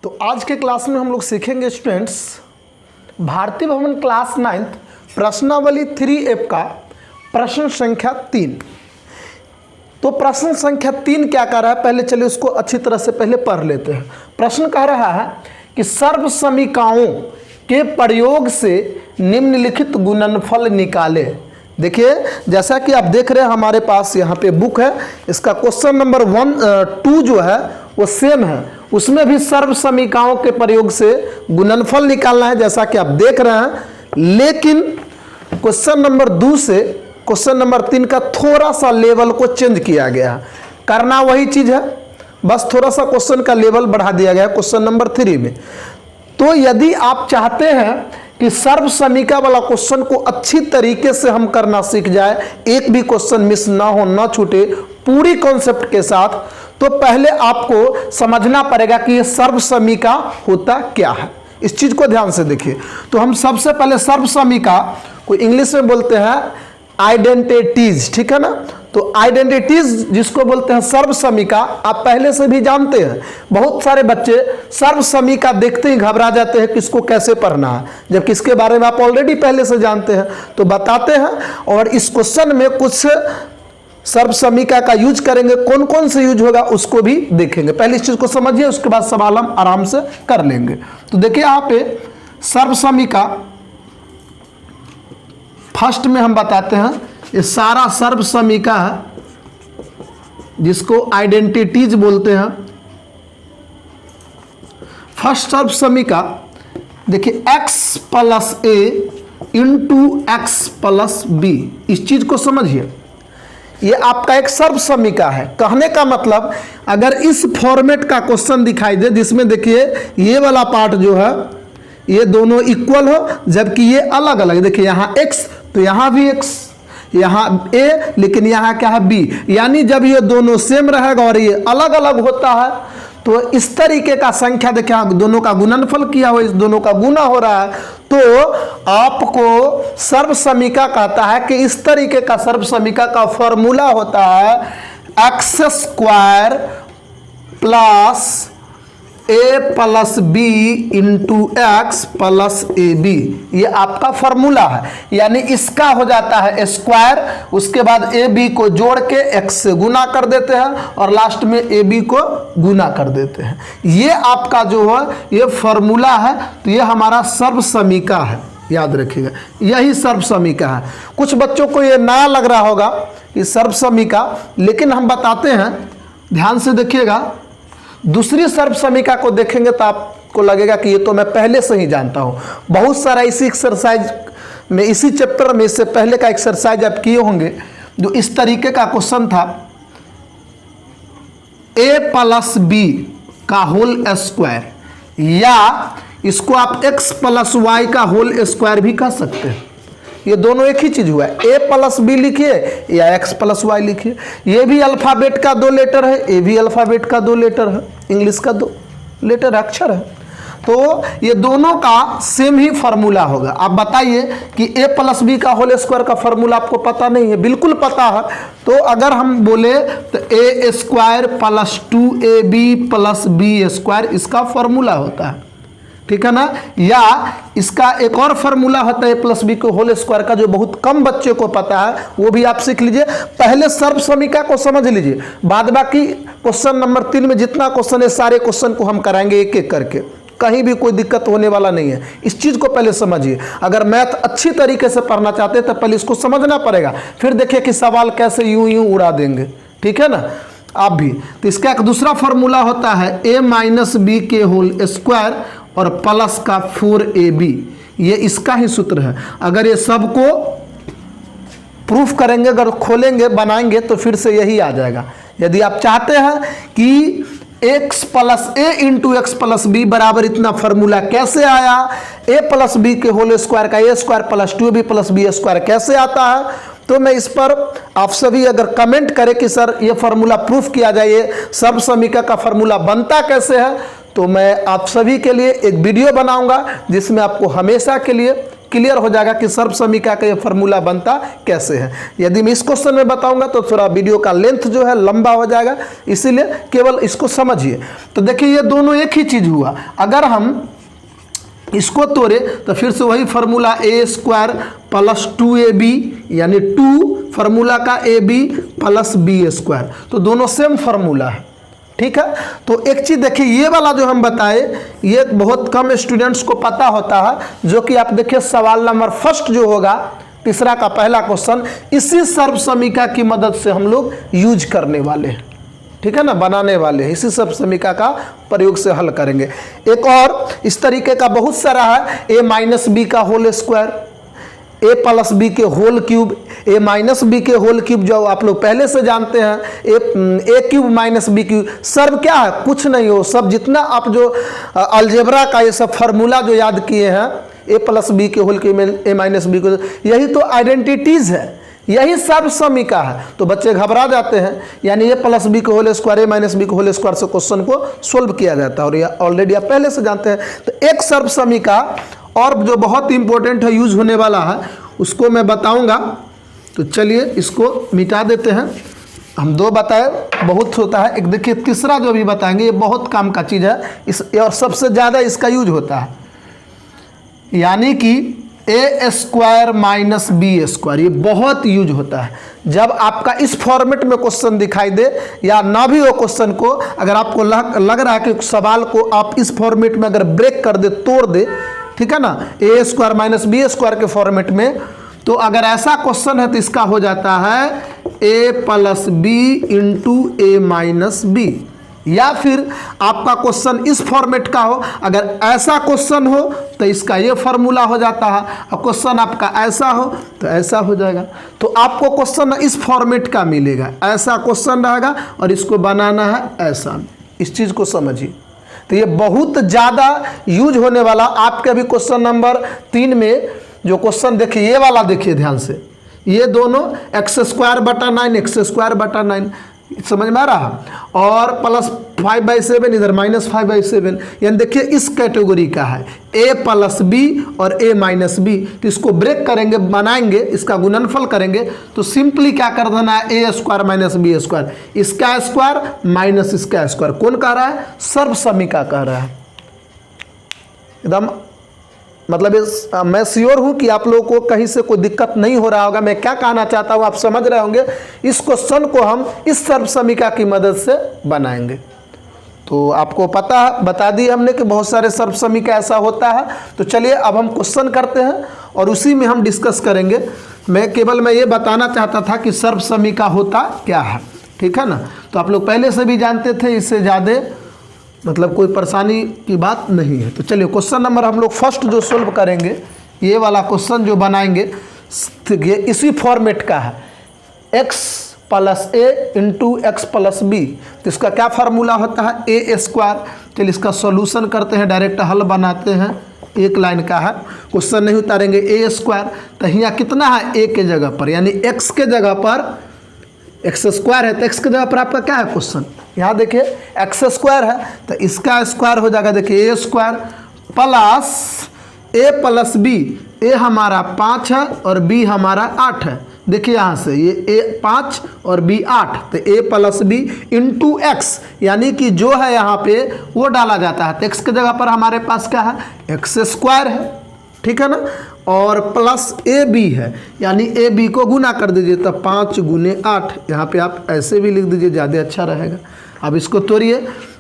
तो आज के क्लास में हम लोग सीखेंगे स्टूडेंट्स भारतीय भवन क्लास 9th प्रश्नावली 3F का प्रश्न संख्या 3। तो प्रश्न संख्या 3 क्या कह रहा है, पहले चलिए उसको अच्छी तरह से पहले पढ़ लेते हैं। प्रश्न कह रहा है कि सर्वसमीकाओं के प्रयोग से निम्नलिखित गुणनफल निकाले। देखिए जैसा कि आप देख रहे हैं हमारे पास यहाँ पे बुक है, इसका क्वेश्चन नंबर 2 जो है वो सेम है, उसमें भी सर्वसमीकाओं के प्रयोग से गुणनफल निकालना है जैसा कि आप देख रहे हैं। लेकिन क्वेश्चन नंबर 2 से क्वेश्चन नंबर 3 का थोड़ा सा लेवल को चेंज किया गया है। करना वही चीज़ है, बस थोड़ा सा क्वेश्चन का लेवल बढ़ा दिया गया है क्वेश्चन नंबर 3 में। तो यदि आप चाहते हैं कि सर्वसमीका वाला क्वेश्चन को अच्छी तरीके से हम करना सीख जाए, एक भी क्वेश्चन मिस ना हो, ना छूटे, पूरी कॉन्सेप्ट के साथ, तो पहले आपको समझना पड़ेगा कि ये सर्वसमीका होता क्या है। इस चीज को ध्यान से देखिए। तो हम सबसे पहले सर्वसमीका को इंग्लिश में बोलते हैं आइडेंटिटीज, ठीक है ना। तो आइडेंटिटीज जिसको बोलते हैं सर्वसमीका, आप पहले से भी जानते हैं। बहुत सारे बच्चे सर्वसमीका देखते ही घबरा जाते हैं किसको कैसे पढ़ना है, जबकि इसके बारे में आप ऑलरेडी पहले से जानते हैं। तो बताते हैं, और इस क्वेश्चन में कुछ सर्वसमीका का यूज करेंगे, कौन कौन से यूज होगा उसको भी देखेंगे। पहले इस चीज को समझिए, उसके बाद सवाल हम आराम से कर लेंगे। तो देखिए यहाँ पे सर्वसमीका फर्स्ट में हम बताते हैं, ये सारा सर्वसमीका है जिसको आइडेंटिटीज बोलते हैं। फर्स्ट सर्वसमीका देखिए x plus a into x plus b, इस चीज को समझिए। ये आपका एक सर्वसमीका है। कहने का मतलब अगर इस फॉर्मेट का क्वेश्चन दिखाई दे जिसमें देखिए ये वाला पार्ट जो है ये दोनों इक्वल हो जबकि ये अलग अलग, देखिए यहाँ x तो यहाँ भी x, यहाँ a लेकिन यहाँ क्या है b, यानी जब ये दोनों सेम रहेगा और ये अलग अलग होता है तो इस तरीके का संख्या देखिए दोनों का गुणनफल किया हुआ, इस दोनों का गुना हो रहा है, तो आपको सर्वसमीका कहता है कि इस तरीके का सर्वसमीका का फॉर्मूला होता है x square plus a plus B into x plus a b. ये आपका फॉर्मूला है, यानी इसका हो जाता है स्क्वायर, उसके बाद ए बी को जोड़ के एक्स से गुना कर देते हैं और लास्ट में ए बी को गुना कर देते हैं। ये आपका जो है ये फॉर्मूला है। तो ये हमारा सर्वसमीका है, याद रखिएगा, यही सर्वसमीका है। कुछ बच्चों को ये नया लग रहा होगा कि सर्वसमीका, लेकिन हम बताते हैं, ध्यान से देखिएगा। दूसरी सर्वसमीका को देखेंगे तो आपको लगेगा कि ये तो मैं पहले से ही जानता हूँ। बहुत सारा इसी एक्सरसाइज में, इसी चैप्टर में इससे पहले का एक्सरसाइज आप किए होंगे जो इस तरीके का क्वेश्चन था, a प्लस बी का होल स्क्वायर, या इसको आप x प्लस वाई का होल स्क्वायर भी कह सकते हैं। ये दोनों एक ही चीज हुआ है, a प्लस बी लिखिए या x प्लस वाई लिखिए। ये भी अल्फाबेट का 2 लेटर है, ये भी अल्फाबेट का 2 लेटर है, इंग्लिश का 2 लेटर अक्षर है। तो ये दोनों का सेम ही फार्मूला होगा। आप बताइए कि a प्लस बी का होल स्क्वायर का फार्मूला आपको पता नहीं है? बिल्कुल पता है। तो अगर हम बोले तो a square plus 2ab plus b square इसका फार्मूला होता है, ठीक है ना। या इसका एक और फार्मूला होता है प्लस बी को होल स्क्वायर का, जो बहुत कम बच्चे को पता है, वो भी आप सीख लीजिए। पहले सर्वसमीका को समझ लीजिए, बाद बाकी क्वेश्चन नंबर 3 में जितना क्वेश्चन है सारे क्वेश्चन को हम कराएंगे एक एक करके, कहीं भी कोई दिक्कत होने वाला नहीं है। इस चीज को पहले समझिए। अगर मैथ अच्छी तरीके से पढ़ना चाहते हैं तो पहले इसको समझना पड़ेगा, फिर देखिए कि सवाल कैसे यूं उड़ा देंगे, ठीक है ना, आप भी। तो इसका एक दूसरा फार्मूला होता है a माइनस बी के होल स्क्वायर और प्लस का 4ab, ये इसका ही सूत्र है। अगर ये सबको प्रूफ करेंगे, अगर खोलेंगे बनाएंगे तो फिर से यही आ जाएगा। यदि आप चाहते हैं कि x plus a into x plus b बराबर इतना फार्मूला कैसे आया, a प्लस बी के होल स्क्वायर का a square plus 2ab plus b square कैसे आता है, तो मैं इस पर आप सभी अगर कमेंट करें कि सर ये फार्मूला प्रूफ किया जाए, सर्वसमीका का फार्मूला बनता कैसे है, तो मैं आप सभी के लिए एक वीडियो बनाऊंगा जिसमें आपको हमेशा के लिए क्लियर हो जाएगा कि सर्व समीका का ये फार्मूला बनता कैसे है। यदि मैं इस क्वेश्चन में बताऊंगा तो थोड़ा वीडियो का लेंथ जो है लंबा हो जाएगा, इसीलिए केवल इसको समझिए। तो देखिए ये दोनों एक ही चीज़ हुआ। अगर हम इसको तोड़े तो फिर से वही फार्मूला ए स्क्वायर प्लस 2ab यानी 2 फार्मूला का ab प्लस बी स्क्वायर, तो दोनों सेम फार्मूला है। ठीक है, तो एक चीज़ देखिए, ये वाला जो हम बताए ये बहुत कम स्टूडेंट्स को पता होता है, जो कि आप देखिए सवाल नंबर फर्स्ट जो होगा तीसरा का पहला क्वेश्चन, इसी सर्व समीका की मदद से हम लोग यूज करने वाले हैं। ठीक है ना, बनाने वाले हैं, इसी सर्व समीका का प्रयोग से हल करेंगे। एक और इस तरीके का बहुत सारा है, a माइनस बी का whole square, a plus B के whole cube, a minus B के होल क्यूब जो आप लोग पहले से जानते हैं, a cube minus B cube. सर्व क्या है, कुछ नहीं हो, सब जितना आप जो अलजेब्रा का ये सब फार्मूला जो याद किए हैं, a प्लस बी के whole cube, a minus b को, यही तो आइडेंटिटीज है, यही सर्व समीका है। तो बच्चे घबरा जाते हैं, यानी a प्लस बी के whole square, a minus B के होल स्क्वायर से क्वेश्चन को सोल्व किया जाता है, और ये ऑलरेडी आप पहले से जानते हैं। तो एक सर्व समीका और जो बहुत इंपॉर्टेंट है, यूज होने वाला है, उसको मैं बताऊंगा। तो चलिए इसको मिटा देते हैं। हम दो बताए, बहुत होता है। एक देखिए तीसरा जो भी बताएंगे ये बहुत काम का चीज़ है, इस और सबसे ज़्यादा इसका यूज होता है, यानी कि ए स्क्वायर माइनस बी स्क्वायर। ये बहुत यूज होता है जब आपका इस फॉर्मेट में क्वेश्चन दिखाई दे, या ना भी हो क्वेश्चन को, अगर आपको लग रहा है कि सवाल को आप इस फॉर्मेट में अगर ब्रेक कर दे, तोड़ दे, ठीक है ना, ए स्क्वायर माइनस बी स्क्वायर के फॉर्मेट में, तो अगर ऐसा क्वेश्चन है तो इसका हो जाता है ए प्लस बी इंटू ए माइनस बी। या फिर आपका क्वेश्चन इस फॉर्मेट का हो, अगर ऐसा क्वेश्चन हो तो इसका ये फार्मूला हो जाता है, और क्वेश्चन आपका ऐसा हो तो ऐसा हो जाएगा। तो आपको क्वेश्चन इस फॉर्मेट का मिलेगा, ऐसा क्वेश्चन रहेगा और इसको बनाना है ऐसा। इस चीज़ को समझिए। तो ये बहुत ज़्यादा यूज होने वाला, आपके भी क्वेश्चन नंबर 3 में जो क्वेश्चन देखिए, ये वाला देखिए ध्यान से, ये दोनों एक्स स्क्वायर बटा 9, एक्स स्क्वायर बटा 9, समझ में आ रहा, और प्लस 5/7 इधर माइनस 5/7, यानी देखिए इस कैटेगरी का है, a प्लस बी और a माइनस बी। तो इसको ब्रेक करेंगे, बनाएंगे, इसका गुणनफल करेंगे, तो सिंपली क्या कर देना है, a square minus B square, इसका स्क्वायर माइनस इसका स्क्वायर। कौन कह रहा है, सर्व समीका कह रहा है। एकदम मतलब मैं श्योर हूं कि आप लोगों को कहीं से कोई दिक्कत नहीं हो रहा होगा। मैं क्या कहना चाहता हूं आप समझ रहे होंगे। इस क्वेश्चन को हम इस सर्व समीका की मदद से बनाएंगे। तो आपको पता बता दी हमने कि बहुत सारे सर्व समीका ऐसा होता है। तो चलिए अब हम क्वेश्चन करते हैं और उसी में हम डिस्कस करेंगे। मैं ये बताना चाहता था कि सर्व समीका होता क्या है, ठीक है ना। तो आप लोग पहले से भी जानते थे, इससे ज़्यादा मतलब कोई परेशानी की बात नहीं है। तो चलिए क्वेश्चन नंबर हम लोग फर्स्ट जो सोल्व करेंगे, ये वाला क्वेश्चन जो बनाएंगे, ये इसी फॉर्मेट का है, x plus A into x plus B. तो इसका क्या फार्मूला होता है, ए स्क्वायर। चलिए इसका सॉल्यूशन करते हैं, डायरेक्ट हल बनाते हैं। एक लाइन का है, क्वेश्चन नहीं उतारेंगे, ए स्क्वायर। तो यहाँ कितना है, ए के जगह पर, यानी x के जगह पर एक्स स्क्वायर है, तो एक्स की जगह पर आपका क्या है क्वेश्चन, यहाँ देखिए एक्स स्क्वायर है, तो इसका स्क्वायर हो जाएगा, देखिए ए square plus a plus B. ए हमारा 5 है और बी हमारा 8 है। देखिए यहाँ से ये ए 5 और बी 8, तो ए प्लस बी इंटू एक्स, यानी कि जो है यहाँ पे वो डाला जाता है। तो एक्स की जगह पर हमारे पास क्या है, एक्स स्क्वायर है, ठीक है ना, और प्लस ए बी है, यानी ए बी को गुना कर दीजिए, तब 5 गुने 8। यहाँ पे आप ऐसे भी लिख दीजिए, ज़्यादा अच्छा रहेगा। अब इसको तोड़िए,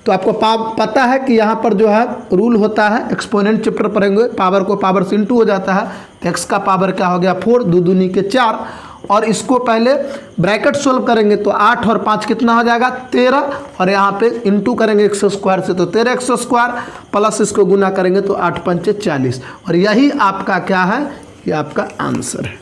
तो आपको पता है कि यहाँ पर जो है रूल होता है, एक्सपोनेंट चैप्टर पढ़ेंगे, पावर को पावर से इंटू हो जाता है। तो एक्स का पावर क्या हो गया 4, 2 दूनी के 4, और इसको पहले ब्रैकेट सोल्व करेंगे तो 8 और 5 कितना हो जाएगा 13, और यहाँ पे इंटू करेंगे एक्स स्क्वायर से तो 13 एक्स स्क्वायर, प्लस इसको गुना करेंगे तो 8 पंचे 40, और यही आपका क्या है, ये आपका आंसर है।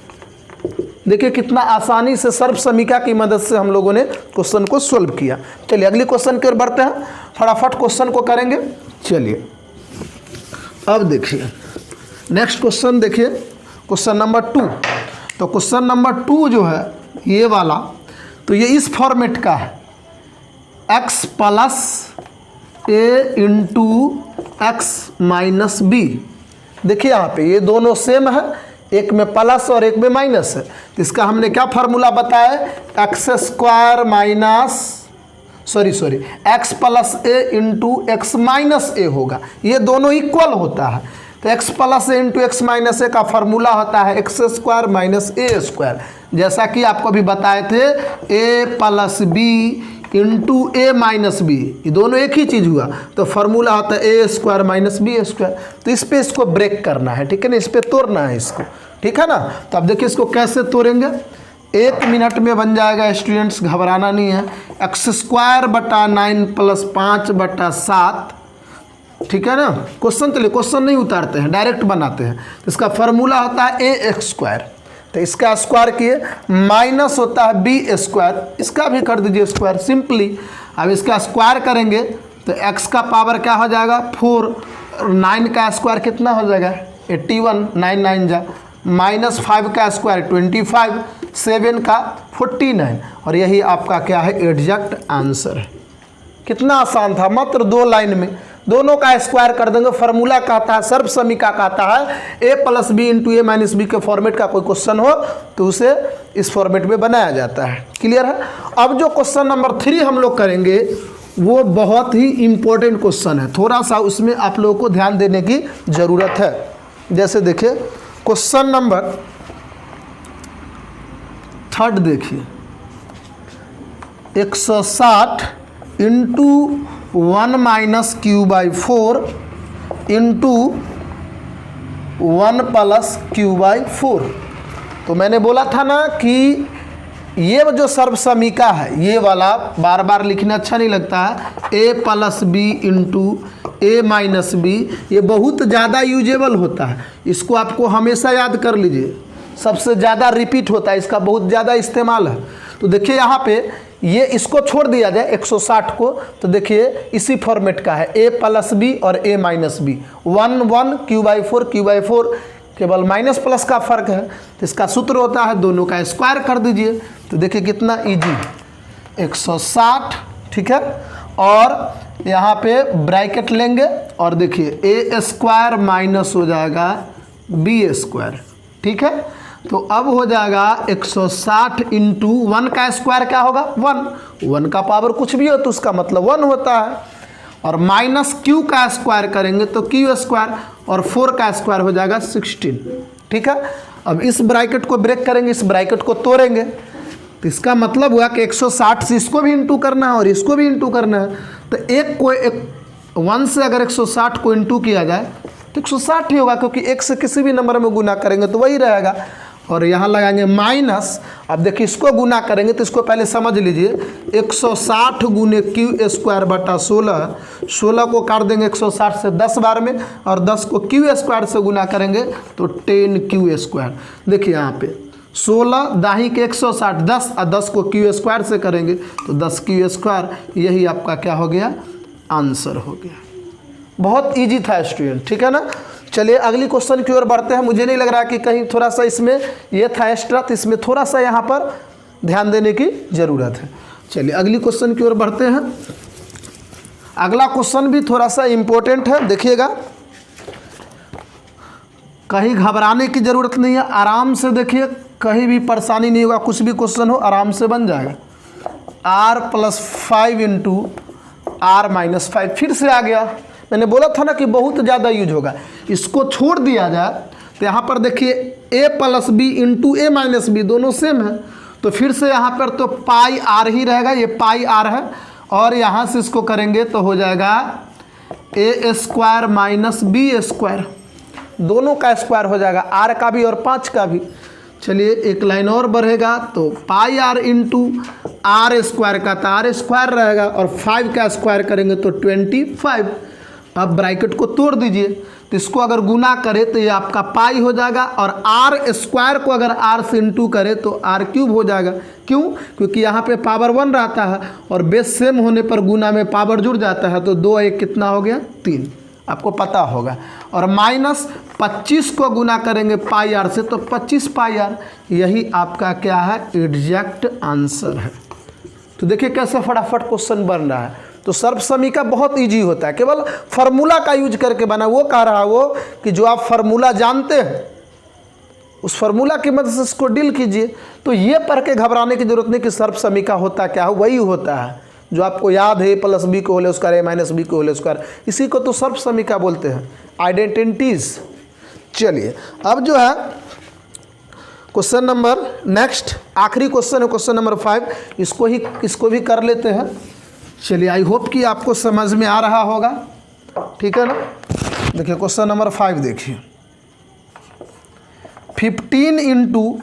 देखिए कितना आसानी से सर्व समीका की मदद से हम लोगों ने क्वेश्चन को सोल्व किया। चलिए अगली क्वेश्चन की ओर बढ़ते हैं, फटाफट क्वेश्चन को करेंगे। चलिए अब देखिए नेक्स्ट क्वेश्चन, देखिए क्वेश्चन नंबर 2। तो क्वेश्चन नंबर 2 जो है ये वाला, तो ये इस फॉर्मेट का है, x plus A into X minus B. देखिए यहाँ पे ये दोनों सेम है, एक में प्लस और एक में माइनस है, तो इसका हमने क्या फार्मूला बताया, X square minus sorry X plus A into X minus A होगा, ये दोनों इक्वल होता है। तो X plus A into X minus A का फार्मूला होता है x square minus A square, जैसा कि आपको अभी बताए थे A plus B into A minus B, ये दोनों एक ही चीज़ हुआ, तो फार्मूला होता है A square minus B square. तो इस पे इसको ब्रेक करना है, ठीक है ना, इस पे तोड़ना है इसको, ठीक है ना। तो अब देखिए इसको कैसे तोड़ेंगे, 1 मिनट में बन जाएगा स्टूडेंट्स, घबराना नहीं है। एक्स स्क्वायर बटा 9 प्लस 5 बटा 7, ठीक है ना। क्वेश्चन तो क्वेश्चन नहीं उतारते हैं, डायरेक्ट बनाते हैं। तो इसका फार्मूला होता है ए एक्स स्क्वायर, तो इसका स्क्वायर किए, माइनस होता है बी स्क्वायर, इसका भी कर दीजिए स्क्वायर सिंपली। अब इसका स्क्वायर करेंगे तो एक्स का पावर क्या हो जाएगा 4, 9 का स्क्वायर कितना हो जाएगा 81, 9 9 जा, माइनस 5 का स्क्वायर 25, 7 का 49, और यही आपका क्या है एग्जैक्ट आंसर है। कितना आसान था, मात्र 2 लाइन में दोनों का स्क्वायर कर देंगे। फार्मूला कहता है, सर्व समीका कहता है ए प्लस बी इंटू ए माइनस बी के फॉर्मेट का कोई क्वेश्चन हो तो उसे इस फॉर्मेट में बनाया जाता है। क्लियर है। अब जो क्वेश्चन नंबर 3 हम लोग करेंगे वो बहुत ही इंपॉर्टेंट क्वेश्चन है, थोड़ा सा उसमें आप लोगों को ध्यान देने की ज़रूरत है। जैसे देखिए क्वेश्चन नंबर 3 देखिए, 160 into 1 minus Q by 4 into 1 plus Q by 4। तो मैंने बोला था ना कि ये जो सर्व समीका है ये वाला बार बार लिखना अच्छा नहीं लगता है, ए प्लस बी इंटू ए माइनस बी, ये बहुत ज़्यादा यूजेबल होता है, इसको आपको हमेशा याद कर लीजिए, सबसे ज़्यादा रिपीट होता है, इसका बहुत ज़्यादा इस्तेमाल है। तो देखिए यहाँ पे ये इसको छोड़ दिया जाए 160 को, तो देखिए इसी फॉर्मेट का है ए प्लस बी और ए माइनस बी, 1 1 क्यू बाई 4 केवल माइनस प्लस का फर्क है। तो इसका सूत्र होता है दोनों का स्क्वायर कर दीजिए, तो देखिए कितना इजी, 160, ठीक है, और यहाँ पे ब्रैकेट लेंगे और देखिए ए स्क्वायर माइनस हो जाएगा बी स्क्वायर, ठीक है। तो अब हो जाएगा 160 इंटू 1 का स्क्वायर क्या होगा 1 का पावर कुछ भी हो तो उसका मतलब 1 होता है, और माइनस क्यू का स्क्वायर करेंगे तो क्यू स्क्वायर, और 4 का स्क्वायर हो जाएगा 16, ठीक है। अब इस ब्रैकेट को ब्रेक करेंगे, इस ब्रैकेट को तोड़ेंगे, तो इसका मतलब हुआ कि 160 से इसको भी इंटू करना है और इसको भी इंटू करना है। तो एक 1 से अगर 160 को इंटू किया जाए तो 160 ही होगा, क्योंकि 1 से किसी भी नंबर में गुना करेंगे तो वही रहेगा। और यहाँ लगाएंगे माइनस, अब देखिए इसको गुना करेंगे तो इसको पहले समझ लीजिए, 160 गुने क्यू स्क्वायर बटा 16 को काट देंगे 160 से 10 बार में, और 10 को क्यू स्क्वायर से गुना करेंगे तो 10 क्यू स्क्वायर। देखिए यहाँ पे 16 दाही के 160 10, और 10 को क्यू स्क्वायर से करेंगे तो 10 क्यू स्क्वायर, यही आपका क्या हो गया आंसर हो गया। बहुत ईजी था स्टूडेंट, ठीक है ना। चलिए अगली क्वेश्चन की ओर बढ़ते हैं। मुझे नहीं लग रहा कि कहीं थोड़ा सा इसमें ये था एक्स्ट्रा, तो इसमें थोड़ा सा यहाँ पर ध्यान देने की ज़रूरत है। चलिए अगली क्वेश्चन की ओर बढ़ते हैं। अगला क्वेश्चन भी थोड़ा सा इम्पोर्टेंट है, देखिएगा, कहीं घबराने की ज़रूरत नहीं है, आराम से देखिए, कहीं भी परेशानी नहीं होगा, कुछ भी क्वेश्चन हो आराम से बन जाएगा। r plus 5 into r minus 5 फिर से आ गया, मैंने बोला था ना कि बहुत ज़्यादा यूज होगा। इसको छोड़ दिया जाए तो यहाँ पर देखिए a plus B into A minus b दोनों सेम है, तो फिर से यहाँ पर तो पाई आर ही रहेगा, ये पाई आर है, और यहाँ से इसको करेंगे तो हो जाएगा ए स्क्वायर माइनस बी स्क्वायर, दोनों का स्क्वायर हो जाएगा, आर का भी और 5 का भी। चलिए एक लाइन और बढ़ेगा तो पाई आर इंटू आर स्क्वायर का तो आर स्क्वायर रहेगा, और 5 का स्क्वायर करेंगे तो 25। अब ब्रैकेट को तोड़ दीजिए, तो इसको अगर गुना करें तो ये आपका पाई हो जाएगा, और आर स्क्वायर को अगर आर से इंटू करें तो आर क्यूब हो जाएगा। क्यों? क्योंकि यहाँ पे पावर 1 रहता है और बेस सेम होने पर गुना में पावर जुड़ जाता है, तो 2 1 कितना हो गया 3, आपको पता होगा। और माइनस 25 को गुना करेंगे पाई आर से तो 25 पाई आर, यही आपका क्या है एग्जैक्ट आंसर है। तो देखिए कैसे फटाफट क्वेश्चन बन रहा है। तो सर्व समीका बहुत इजी होता है, केवल फार्मूला का यूज करके बना। वो कह रहा वो कि जो आप फार्मूला जानते हैं उस फार्मूला की मदद से इसको डील कीजिए। तो ये पढ़ के घबराने की जरूरत नहीं कि सर्व समीका होता क्या है, वही होता है जो आपको याद है, प्लस बी को होल स्क्वायर, ए माइनस बी को होल स्क्वायर, इसी को तो सर्व समीका बोलते हैं, आइडेंटिटीज। चलिए अब जो है क्वेश्चन नंबर नेक्स्ट आखिरी क्वेश्चन है, क्वेश्चन नंबर 5, इसको भी कर लेते हैं। चलिए आई होप कि आपको समझ में आ रहा होगा, ठीक है ना। देखिए क्वेश्चन नंबर 5 देखिए, 15 into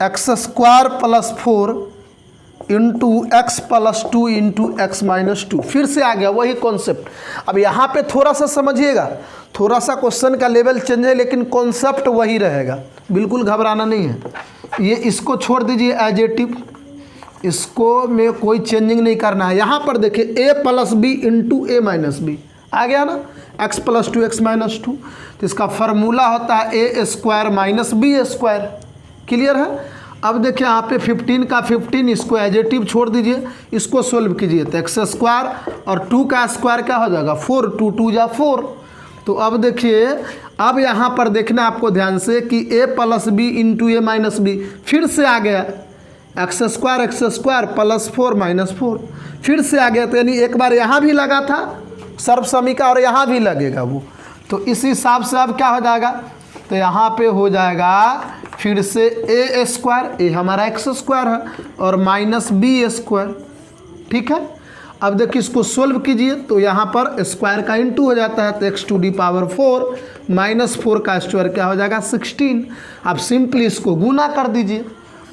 x square plus 4 into x plus 2 into X minus 2। फिर से आ गया वही कॉन्सेप्ट। अब यहाँ पे थोड़ा सा समझिएगा, थोड़ा सा क्वेश्चन का लेवल चेंज है लेकिन कॉन्सेप्ट वही रहेगा, बिल्कुल घबराना नहीं है। ये इसको छोड़ दीजिए एज इट इज, इसको में कोई चेंजिंग नहीं करना है। यहाँ पर देखिए ए प्लस बी इंटू ए माइनस बी आ गया ना, एक्स प्लस 2 एक्स माइनस 2, तो इसका फार्मूला होता है A square minus B square. Clear है। अब देखिए यहाँ पे 15 का 15, इसको एजेटिव छोड़ दीजिए, इसको सोल्व कीजिए तो एक्स स्क्वायर और 2 का स्क्वायर क्या हो जाएगा 4, 2 2 जा 4। तो अब देखिए अब यहाँ पर देखना आपको ध्यान से कि ए प्लस बी इंटू ए माइनस बी, फिर से आ गया एक्स स्क्वायर प्लस 4 माइनस 4, फिर से आ गया। तो यानी एक बार यहाँ भी लगा था सर्व समीका और यहाँ भी लगेगा वो, तो इस हिसाब से अब क्या हो जाएगा, तो यहाँ पे हो जाएगा फिर से ए स्क्वायर, ए हमारा एक्स स्क्वायर है, और माइनस बी स्क्वायर। ठीक है। अब देखिए इसको सोल्व कीजिए तो यहाँ पर स्क्वायर का इंटू हो जाता है, तो x to the power 4 minus 4 का स्क्वायर क्या हो जाएगा 16। अब सिंपली इसको गुना कर दीजिए,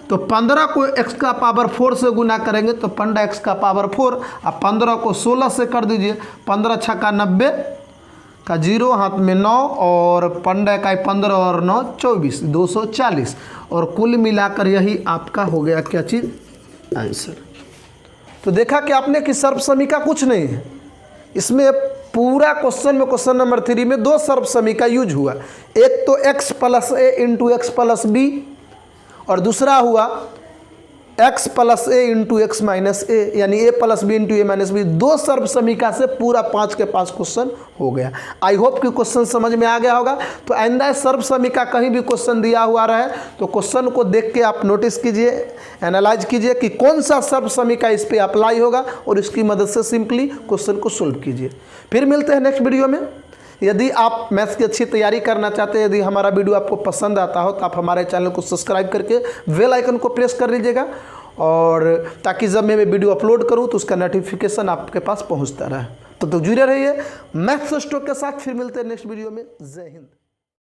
तो 15 को x का पावर 4 से गुना करेंगे तो 15 x का पावर 4, अब 15 को 16 से कर दीजिए, 15 छक्का 90 का 0 हाथ में 9 और 15 का 15 और 9 24, 240, और कुल मिलाकर यही आपका हो गया क्या चीज़ आंसर। तो देखा कि आपने कि सर्व समीका कुछ नहीं है, इसमें पूरा क्वेश्चन में क्वेश्चन नंबर 3 में 2 सर्व समीका यूज हुआ, एक तो x plus A into x plus B, और दूसरा हुआ x plus A into X minus ए, यानी ए प्लस बी इंटू ए माइनस बी। 2 सर्व समीका से पूरा 5 के 5 क्वेश्चन हो गया। आई होप कि क्वेश्चन समझ में आ गया होगा। तो आइंदा सर्व समीका कहीं भी क्वेश्चन दिया हुआ रहे तो क्वेश्चन को देख के आप नोटिस कीजिए, एनालाइज कीजिए कि कौन सा सर्व समीका इस पर अप्लाई होगा, और इसकी मदद से सिंपली क्वेश्चन को सोल्व कीजिए। फिर मिलते हैं नेक्स्ट वीडियो में। यदि आप मैथ्स की अच्छी तैयारी करना चाहते हैं, यदि हमारा वीडियो आपको पसंद आता हो तो आप हमारे चैनल को सब्सक्राइब करके बेल आइकन को प्रेस कर लीजिएगा, और ताकि जब मैं वीडियो अपलोड करूं तो उसका नोटिफिकेशन आपके पास पहुंचता रहे। तो जुड़े रहिए मैथ्स स्टॉक के साथ। फिर मिलते हैं नेक्स्ट वीडियो में। जय हिंद।